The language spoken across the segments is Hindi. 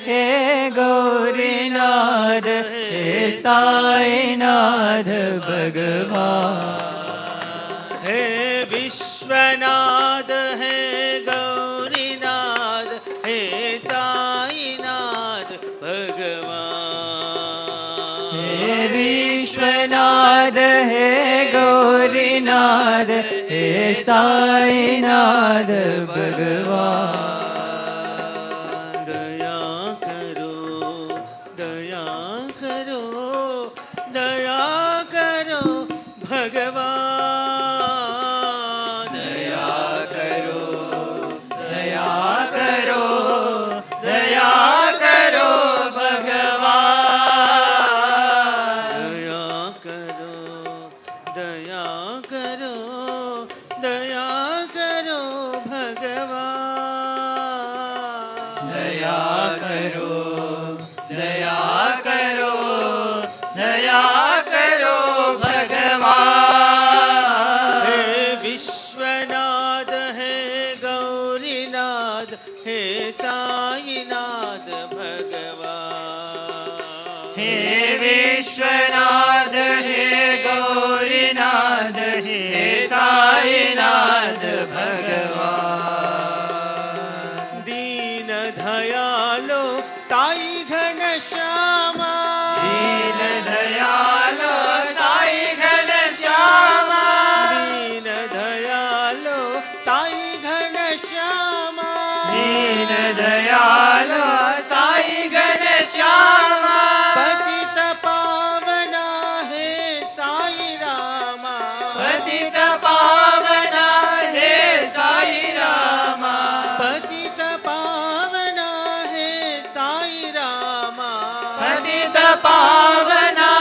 हे गौरीनाथ हे साईनाथ भगवान। हे विश्वनाथ हे गौरीनाथ हे साईनाथ भगवान। हे विश्वनाथ हे गौरीनाथ हे साईनाथ भगवान। दया करो दया करो दया करो भगवान। दया करो दया करो दया करो भगवान। दया करो दया करो दया करो भगवान। दया करो दया करो दया करो भगवान। हे विश्वनाथ हे गौरीनाथ हे साईनाथ भगवान। हे विश्वनाथ हे गौरीनाथ हे साईनाथ भगवान। दीन दयालो साई घनश्यामा। दीन दयालो साई घनश्यामा। दीन दयालो साई घनश्यामा। दीन दयालो साई घनश्यामा। पतित पावना हे साई रामा। पतित पावना हे साई रामा। पतित पावना हे साई रामा। पतित पावना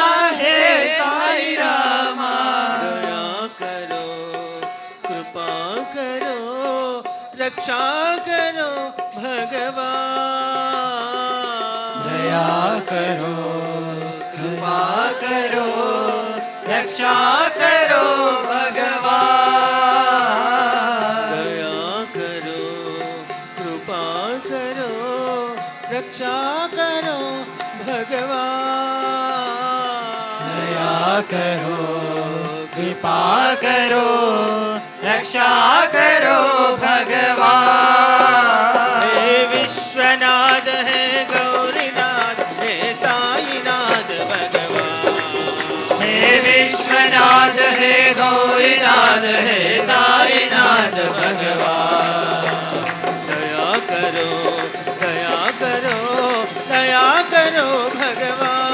हे साई रामा। दया करो कृपा करो रक्षा करो भगवान। दया करो कृपा करो रक्षा करो भगवान। दया करो कृपा करो रक्षा करो भगवान। दया करो कृपा करो रक्षा करो भगवान। हे विश्वनाथ हे गौरीनाथ हे साईनाथ भगवान। हे विश्वनाथ हे गौरीनाथ हे साईनाथ भगवान। दया करो दया करो दया करो भगवान।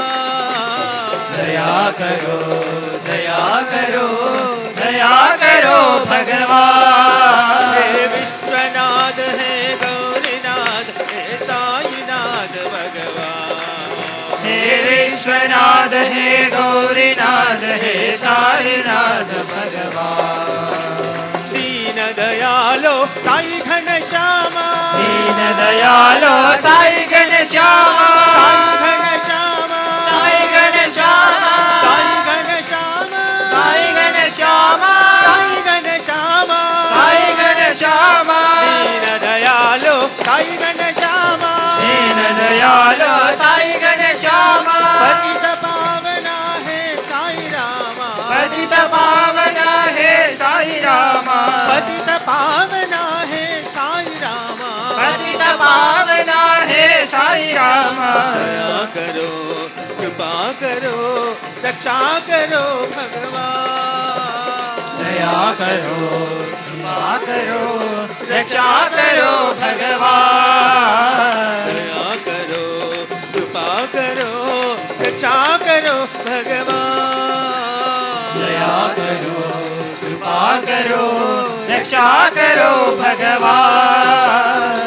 दया करो दया करो दया करो भगवान। हे विश्वनाथ हे गौरीनाथ हे साईनाथ भगवान। हे विश्वनाथ हे गौरीनाथ हे साईनाथ भगवान। दीन दयालो साई घनश्यामा। दीन दयालो साई घनश्यामा। साई घनश्यामा साई घनश्यामा साई घनश्यामा साई घनश्यामा साई घनश्यामा साई घनश्यामा। दीन दयालो साई घनश्यामा। दीन दयालो साई घनश्यामा। पतित पावना हे साई रामा। पतित पावना हे साई रामा। पतित पावना हे साई रामा। पतित पावना हे साई रामा। दया करो कृपा करो रक्षा करो भगवान। दया करो कृपा करो रक्षा करो भगवान। दया करो कृपा करो रक्षा करो भगवान। दया करो कृपा करो रक्षा करो भगवान।